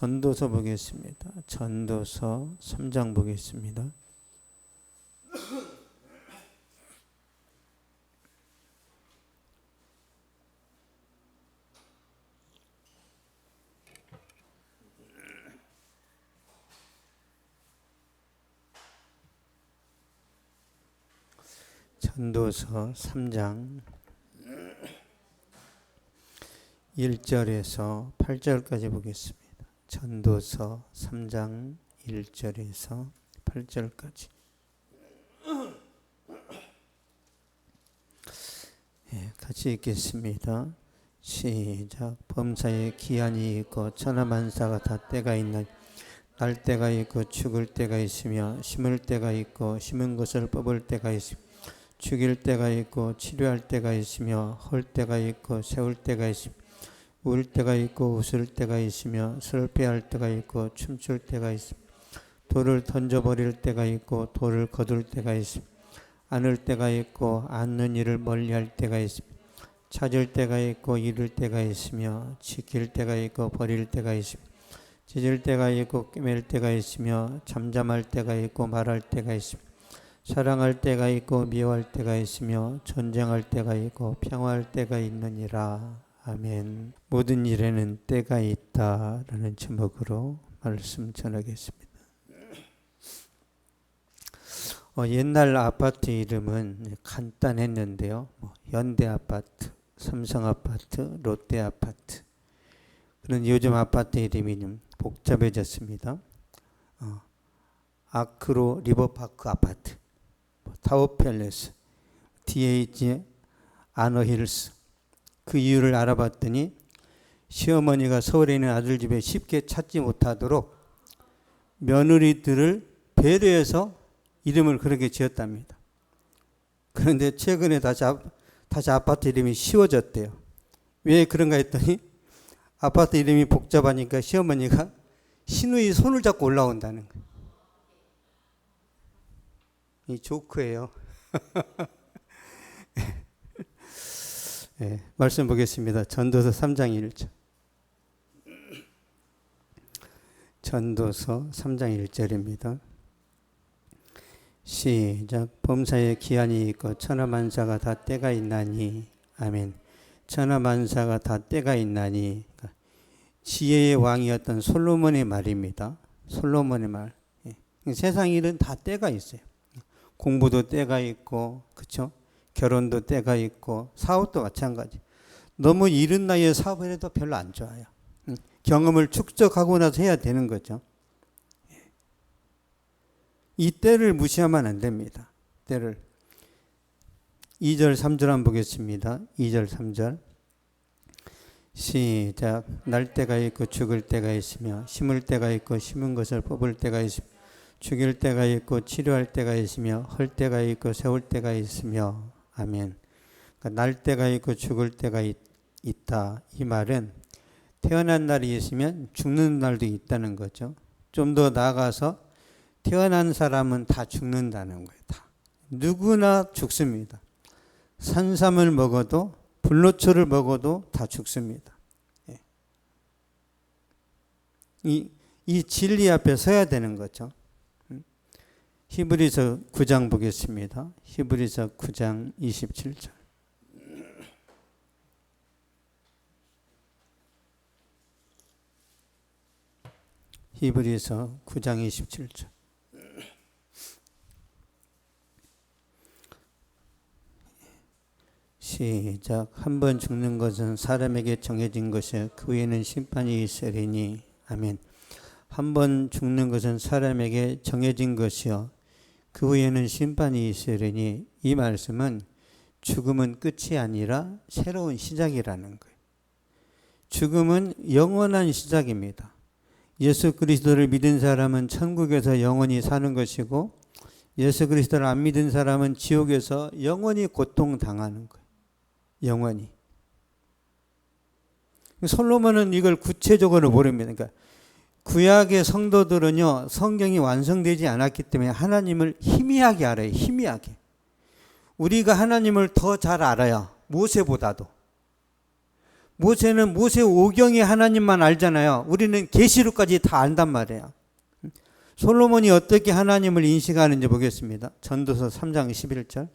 전도서 보겠습니다. 전도서 3장 보겠습니다. 전도서 3장 1절에서 8절까지 보겠습니다. 전도서 3장 1절에서 8절까지. 같이 읽겠습니다. 시작. 범사에 기한이 있고 천하만사가 다 때가 있나니 날 때가 있고 죽을 때가 있으며 심을 때가 있고 심은 것을 뽑을 때가 있으며 죽일 때가 있고 치료할 때가 있으며 헐 때가 있고 세울 때가 있으며 울 때가 있고 웃을 때가 있으며 슬퍼할 때가 있고 춤출 때가 있으며 돌을 던져버릴 때가 있고 돌을 거둘 때가 있으며 안을 때가 있고 안는 일을 멀리할 때가 있으며 찾을 때가 있고 잃을 때가 있으며 지킬 때가 있고 버릴 때가 있으며 찢을 때가 있고 꿰맬 때가 있으며 잠잠할 때가 있고 말할 때가 있으며 사랑할 때가 있고 미워할 때가 있으며 전쟁할 때가 있고 평화할 때가 있느니라. 아멘. 모든 일에는 때가 있다라는 제목으로 말씀 전하겠습니다. 옛날 아파트 이름은 간단했는데요. 현대아파트, 삼성아파트, 롯데아파트. 그런데 요즘 아파트 이름이 좀 복잡해졌습니다. 아크로 리버파크 아파트, 타워팰리스, DH 아너힐스. 그 이유를 알아봤더니 시어머니가 서울에 있는 아들 집에 쉽게 찾지 못하도록 며느리들을 배려해서 이름을 그렇게 지었답니다. 그런데 최근에 다시 아파트 이름이 쉬워졌대요. 왜 그런가 했더니 아파트 이름이 복잡하니까 시어머니가 시누이 손을 잡고 올라온다는 거예요. 이 조크예요. 네, 말씀 보겠습니다. 전도서 3장 1절. 전도서 3장 1절입니다. 시작. 범사에 기한이 있고 천하만사가 다 때가 있나니. 아멘. 천하만사가 다 때가 있나니. 지혜의 왕이었던 솔로몬의 말입니다. 솔로몬의 말. 세상 일은 다 때가 있어요. 공부도 때가 있고, 그렇죠? 결혼도 때가 있고, 사업도 마찬가지. 너무 이른 나이에 사업을 해도 별로 안 좋아요. 경험을 축적하고 나서 해야 되는 거죠. 이 때를 무시하면 안 됩니다. 때를. 2절 3절 한번 보겠습니다. 2절 3절. 시작. 날 때가 있고 죽을 때가 있으며 심을 때가 있고 심은 것을 뽑을 때가 있으며 죽일 때가 있고 치료할 때가 있으며 헐 때가 있고 세울 때가 있으며. 아멘. 그러니까 날 때가 있고 죽을 때가 있다. 이 말은 태어난 날이 있으면 죽는 날도 있다는 거죠. 좀 더 나아가서 태어난 사람은 다 죽는다는 거예요. 다. 누구나 죽습니다. 산삼을 먹어도 불로초를 먹어도 다 죽습니다. 이 진리 앞에 서야 되는 거죠. 히브리서 9장 보겠습니다. 히브리서 9장 27절. 히브리서 9장 27절. 시작. 한 번 죽는 것은 사람에게 정해진 것이요 그 후에는 심판이 있으리니. 아멘. 한 번 죽는 것은 사람에게 정해진 것이요 그 후에는 심판이 있으리니. 이 말씀은 죽음은 끝이 아니라 새로운 시작이라는 거예요. 죽음은 영원한 시작입니다. 예수 그리스도를 믿은 사람은 천국에서 영원히 사는 것이고 예수 그리스도를 안 믿은 사람은 지옥에서 영원히 고통당하는 거예요. 영원히. 솔로몬은 이걸 구체적으로 모릅니다. 그러니까 구약의 성도들은요, 성경이 완성되지 않았기 때문에 하나님을 희미하게 알아요. 희미하게. 우리가 하나님을 더 잘 알아요. 모세보다도. 모세는 모세오경의 하나님만 알잖아요. 우리는 계시록까지 다 안단 말이에요. 솔로몬이 어떻게 하나님을 인식하는지 보겠습니다. 전도서 3장 11절.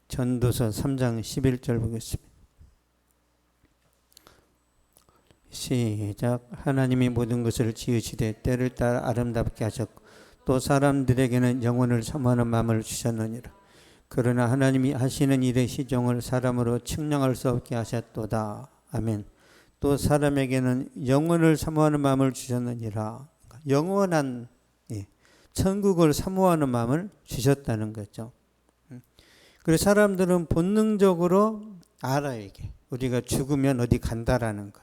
전도서 3장 11절 보겠습니다. 시작. 하나님이 모든 것을 지으시되 때를 따라 아름답게 하셨고 또 사람들에게는 영혼을 사모하는 마음을 주셨느니라. 그러나 하나님이 하시는 일의 시종을 사람으로 측량할 수 없게 하셨도다. 아멘. 또 사람에게는 영혼을 사모하는 마음을 주셨느니라. 영원한 천국을 사모하는 마음을 주셨다는 거죠. 그래서 사람들은 본능적으로 알아요. 이게 우리가 죽으면 어디 간다라는 거.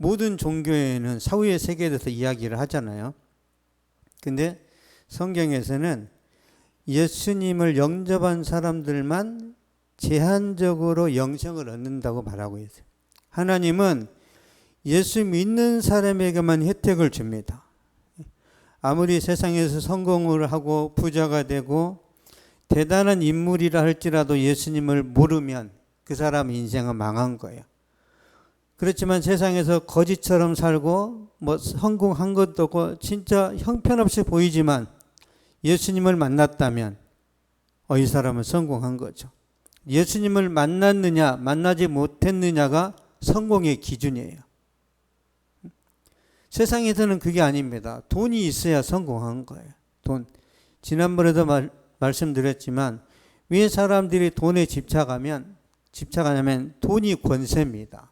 모든 종교에는 사후의 세계에 대해서 이야기를 하잖아요. 근데 성경에서는 예수님을 영접한 사람들만 제한적으로 영생을 얻는다고 말하고 있어요. 하나님은 예수 믿는 사람에게만 혜택을 줍니다. 아무리 세상에서 성공을 하고 부자가 되고 대단한 인물이라 할지라도 예수님을 모르면 그 사람 인생은 망한 거예요. 그렇지만 세상에서 거지처럼 살고 성공한 것도 없고 진짜 형편없이 보이지만 예수님을 만났다면 이 사람은 성공한 거죠. 예수님을 만났느냐 만나지 못했느냐가 성공의 기준이에요. 세상에서는 그게 아닙니다. 돈이 있어야 성공한 거예요. 돈. 지난번에도 말씀드렸지만 왜 사람들이 돈에 집착하냐면 돈이 권세입니다.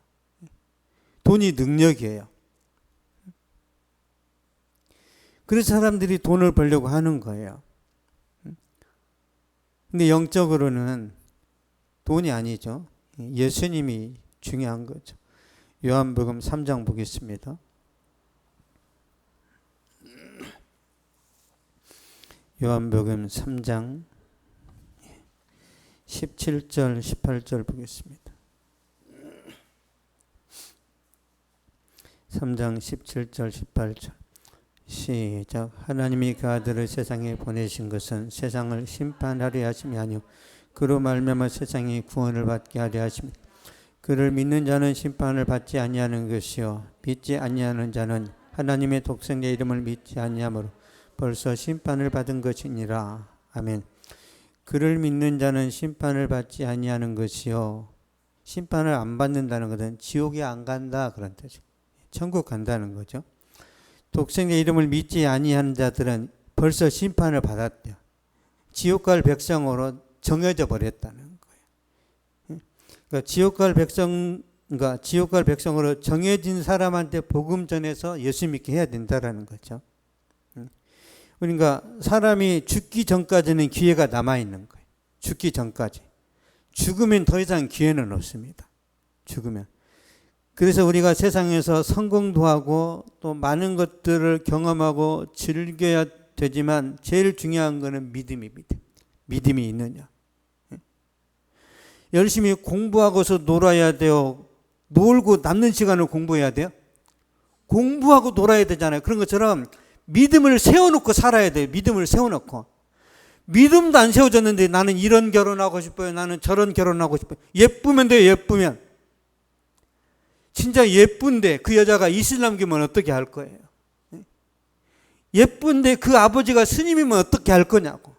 돈이 능력이에요. 그래서 사람들이 돈을 벌려고 하는 거예요. 근데 영적으로는 돈이 아니죠. 예수님이 중요한 거죠. 요한복음 3장 보겠습니다. 요한복음 3장 17절 18절 보겠습니다. 3장 17절 18절 시작. 하나님이 그 아들을 세상에 보내신 것은 세상을 심판하려 하심이 아니요 그로 말미암아 세상이 구원을 받게 하려 하십니다. 그를 믿는 자는 심판을 받지 아니하는 것이요 믿지 아니하는 자는 하나님의 독생자 이름을 믿지 아니하므로 벌써 심판을 받은 것이니라. 아멘. 그를 믿는 자는 심판을 받지 아니하는 것이요 심판을 안 받는다는 것은 지옥에 안 간다 그런 뜻이죠. 천국 간다는 거죠. 독생자 이름을 믿지 아니하는 자들은 벌써 심판을 받았대요. 지옥 갈 백성으로 정해져 버렸다는 거예요. 그러니까 지옥 갈 백성으로 정해진 사람한테 복음 전해서 예수 믿게 해야 된다라는 거죠. 그러니까 사람이 죽기 전까지는 기회가 남아 있는 거예요. 죽기 전까지. 죽으면 더 이상 기회는 없습니다. 죽으면. 그래서 우리가 세상에서 성공도 하고 또 많은 것들을 경험하고 즐겨야 되지만 제일 중요한 거는 믿음입니다. 믿음이 있느냐. 열심히 공부하고서 놀아야 돼요. 놀고 남는 시간을 공부해야 돼요. 공부하고 놀아야 되잖아요. 그런 것처럼 믿음을 세워놓고 살아야 돼요. 믿음을 세워놓고. 믿음도 안 세워졌는데 나는 이런 결혼하고 싶어요. 나는 저런 결혼하고 싶어요. 예쁘면 돼요. 예쁘면. 진짜 예쁜데 그 여자가 이슬람교면 어떻게 할 거예요? 예쁜데 그 아버지가 스님이면 어떻게 할 거냐고.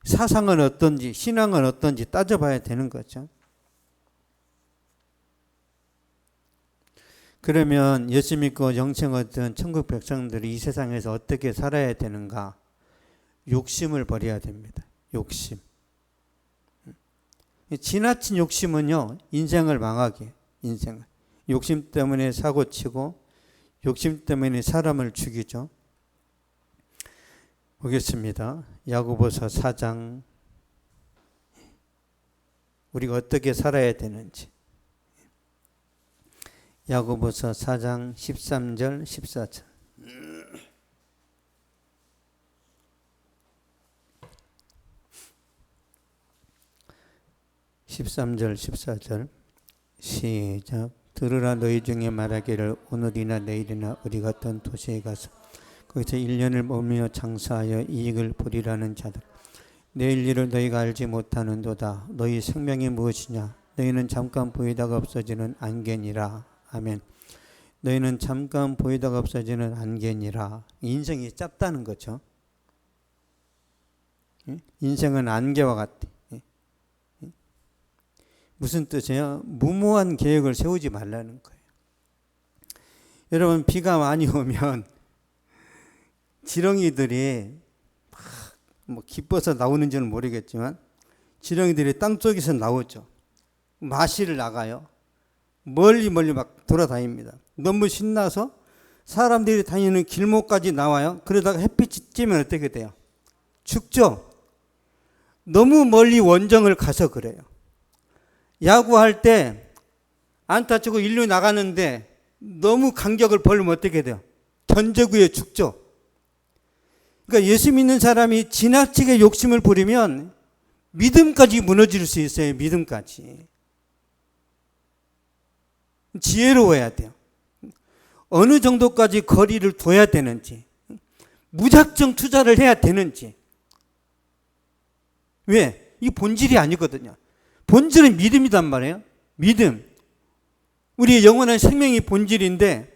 사상은 어떤지 신앙은 어떤지 따져봐야 되는 거죠. 그러면 예수 믿고 영생 얻은 천국 백성들이 이 세상에서 어떻게 살아야 되는가? 욕심을 버려야 됩니다. 욕심. 지나친 욕심은요, 인생을 망하게, 인생을. 욕심 때문에 사고치고, 욕심 때문에 사람을 죽이죠. 보겠습니다. 야고보서 4장. 우리가 어떻게 살아야 되는지. 야고보서 4장 13절, 14절. 13절 14절 시작. 들으라 너희 중에 말하기를 오늘이나 내일이나 우리 같은 도시에 가서 거기서 1년을 머물며 장사하여 이익을 보리라는 자들. 내일 일을 너희가 알지 못하는도다. 너희 생명이 무엇이냐? 너희는 잠깐 보이다가 없어지는 안개니라. 아멘. 너희는 잠깐 보이다가 없어지는 안개니라. 인생이 짧다는 거죠. 인생은 안개와 같대. 무슨 뜻이에요? 무모한 계획을 세우지 말라는 거예요. 여러분, 비가 많이 오면 지렁이들이 뭐 기뻐서 나오는지는 모르겠지만 지렁이들이 땅 속에서 나오죠. 마시를 나가요. 멀리 막 돌아다닙니다. 너무 신나서 사람들이 다니는 길목까지 나와요. 그러다가 햇빛이 쬐면 어떻게 돼요? 죽죠. 너무 멀리 원정을 가서 그래요. 야구할 때 안타 치고 1루 나가는데 너무 간격을 벌리면 어떻게 돼요? 견제구에 죽죠. 그러니까 예수 믿는 사람이 지나치게 욕심을 부리면 믿음까지 무너질 수 있어요. 믿음까지. 지혜로워야 돼요. 어느 정도까지 거리를 둬야 되는지, 무작정 투자를 해야 되는지. 왜? 이게 본질이 아니거든요. 본질은 믿음이란 말이에요. 믿음. 우리의 영원한 생명이 본질인데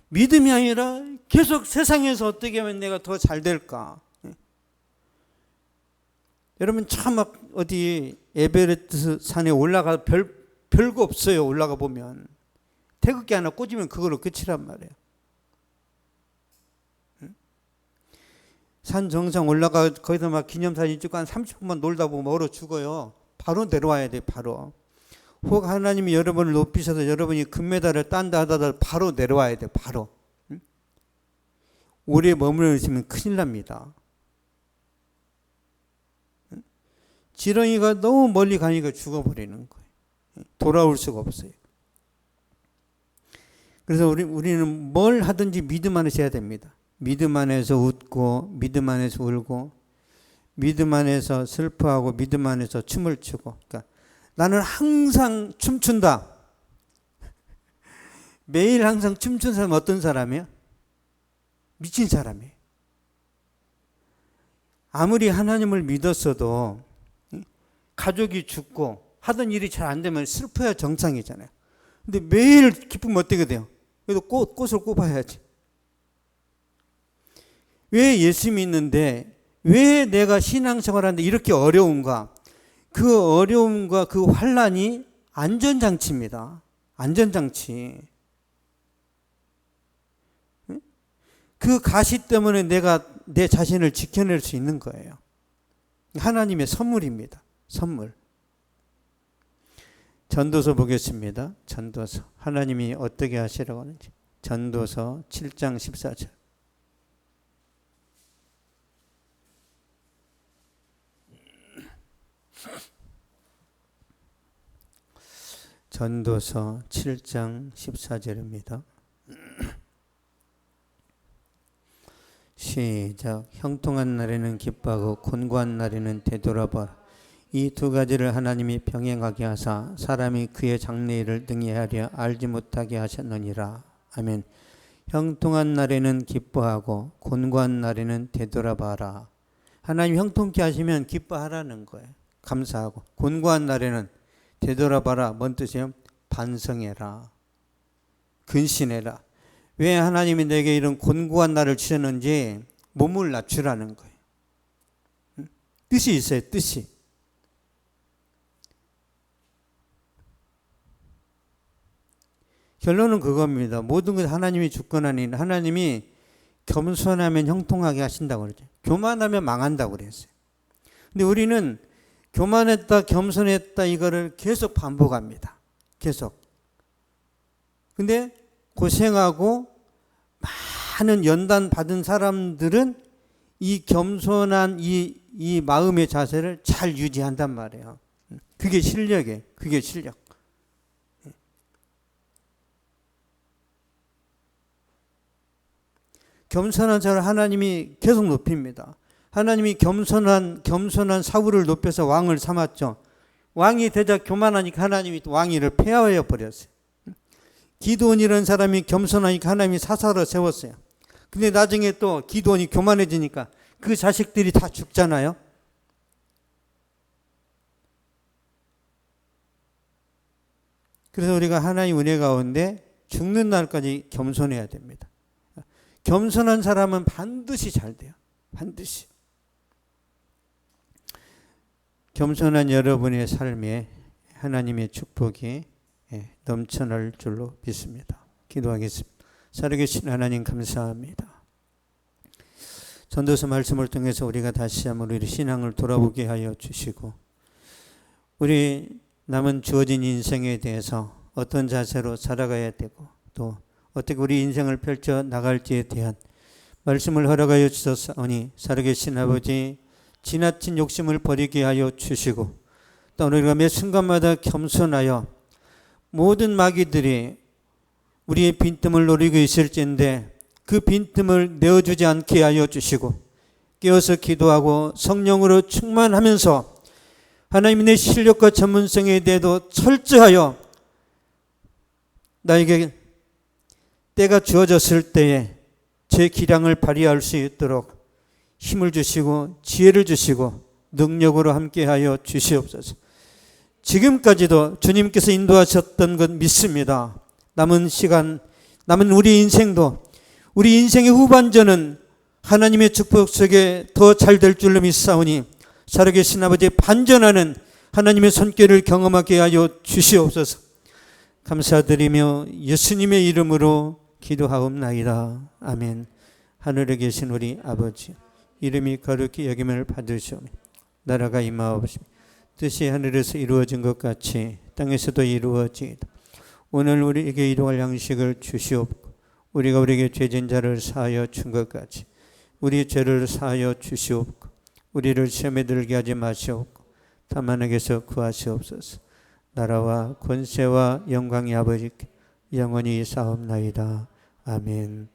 믿음이 아니라 계속 세상에서 어떻게 하면 내가 더 잘 될까. 여러분 참 막 어디 에베레스트 산에 올라가 별거 없어요. 올라가 보면 태극기 하나 꽂으면 그걸로 끝이란 말이에요. 산 정상 올라가 거기서 막 기념사진 찍고 한 30분만 놀다 보면 얼어 죽어요. 바로 내려와야 돼. 바로. 혹 하나님이 여러분을 높이셔서 여러분이 금메달을 딴다 하다가 바로 내려와야 돼. 바로. 오래 머물러 있으면 큰일 납니다. 지렁이가 너무 멀리 가니까 죽어버리는 거예요. 돌아올 수가 없어요. 그래서 우리는 뭘 하든지 믿음 안에서 해야 됩니다. 믿음 안에서 웃고 믿음 안에서 울고 믿음 안에서 슬퍼하고 믿음 안에서 춤을 추고. 그러니까 나는 항상 춤춘다. 매일 항상 춤춘 사람은 어떤 사람이에요? 미친 사람이에요. 아무리 하나님을 믿었어도 가족이 죽고 하던 일이 잘 안 되면 슬퍼야 정상이잖아요. 근데 매일 기쁘면 어떻게 돼요? 그래도 꽃을 꼽아야지. 왜 예수 믿는데 왜 내가 신앙생활 하는데 이렇게 어려운가? 그 어려움과 그 환난이 안전장치입니다. 안전장치. 그 가시 때문에 내가 내 자신을 지켜낼 수 있는 거예요. 하나님의 선물입니다. 선물. 전도서 보겠습니다. 전도서. 하나님이 어떻게 하시라고 하는지. 전도서 7장 14절. 전도서 7장 14절입니다. 시작. 형통한 날에는 기뻐하고 곤고한 날에는 되돌아보라. 이 두 가지를 하나님이 병행하게 하사 사람이 그의 장래일을 능히 하려 알지 못하게 하셨느니라. 아멘. 형통한 날에는 기뻐하고 곤고한 날에는 되돌아봐라. 하나님 형통케 하시면 기뻐하라는 거예요. 감사하고. 곤고한 날에는 되돌아봐라. 뭔 뜻이에요? 반성해라. 근신해라. 왜 하나님이 내게 이런 곤고한 날을 주셨는지 몸을 낮추라는 거예요. 뜻이 있어요. 뜻이. 결론은 그겁니다. 모든 것 하나님이 주권하니 하나님이 겸손하면 형통하게 하신다고 그러죠. 교만하면 망한다고 그랬어요. 근데 우리는 교만했다, 겸손했다 이거를 계속 반복합니다. 계속. 근데 고생하고 많은 연단 받은 사람들은 이 겸손한 이 마음의 자세를 잘 유지한단 말이에요. 그게 실력이에요. 그게 실력. 겸손한 자를 하나님이 계속 높입니다. 하나님이 겸손한 사울을 높여서 왕을 삼았죠. 왕이 되자 교만하니까 하나님이 왕위를 폐하여 버렸어요. 기드온이라는 사람이 겸손하니까 하나님이 사사로 세웠어요. 근데 나중에 또 기드온이 교만해지니까 그 자식들이 다 죽잖아요. 그래서 우리가 하나님 은혜 가운데 죽는 날까지 겸손해야 됩니다. 겸손한 사람은 반드시 잘 돼요. 반드시. 겸손한 여러분의 삶에 하나님의 축복이 넘쳐날 줄로 믿습니다. 기도하겠습니다. 살아계신 하나님 감사합니다. 전도서 말씀을 통해서 우리가 다시 한번 우리 신앙을 돌아보게 하여 주시고 우리 남은 주어진 인생에 대해서 어떤 자세로 살아가야 되고 또 어떻게 우리 인생을 펼쳐 나갈지에 대한 말씀을 허락하여 주셨사오니 살아계신 아버지 지나친 욕심을 버리게 하여 주시고 또 우리가 매 순간마다 겸손하여 모든 마귀들이 우리의 빈틈을 노리고 있을지인데 그 빈틈을 내어주지 않게 하여 주시고 깨어서 기도하고 성령으로 충만하면서 하나님의 내 실력과 전문성에 대해도 철저하여 나에게 때가 주어졌을 때에 제 기량을 발휘할 수 있도록 힘을 주시고 지혜를 주시고 능력으로 함께하여 주시옵소서. 지금까지도 주님께서 인도하셨던 것 믿습니다. 남은 시간, 남은 우리 인생도 우리 인생의 후반전은 하나님의 축복 속에 더 잘 될 줄로 믿사오니 살아계신 아버지의 반전하는 하나님의 손길을 경험하게 하여 주시옵소서. 감사드리며 예수님의 이름으로 기도하옵나이다. 아멘. 하늘에 계신 우리 아버지 이름이 거룩히 여김을 받으시오며 나라가 임하옵시며 뜻이 하늘에서 이루어진 것 같이 땅에서도 이루어지이다. 오늘 우리에게 일용할 양식을 주시옵고 우리가 우리에게 죄진 자를 사하여 준 것 같이 우리 죄를 사하여 주시옵고 우리를 시험에 들게 하지 마시옵고 다만 에게서 구하시옵소서. 나라와 권세와 영광이 아버지께 영원히 사옵나이다. 아멘.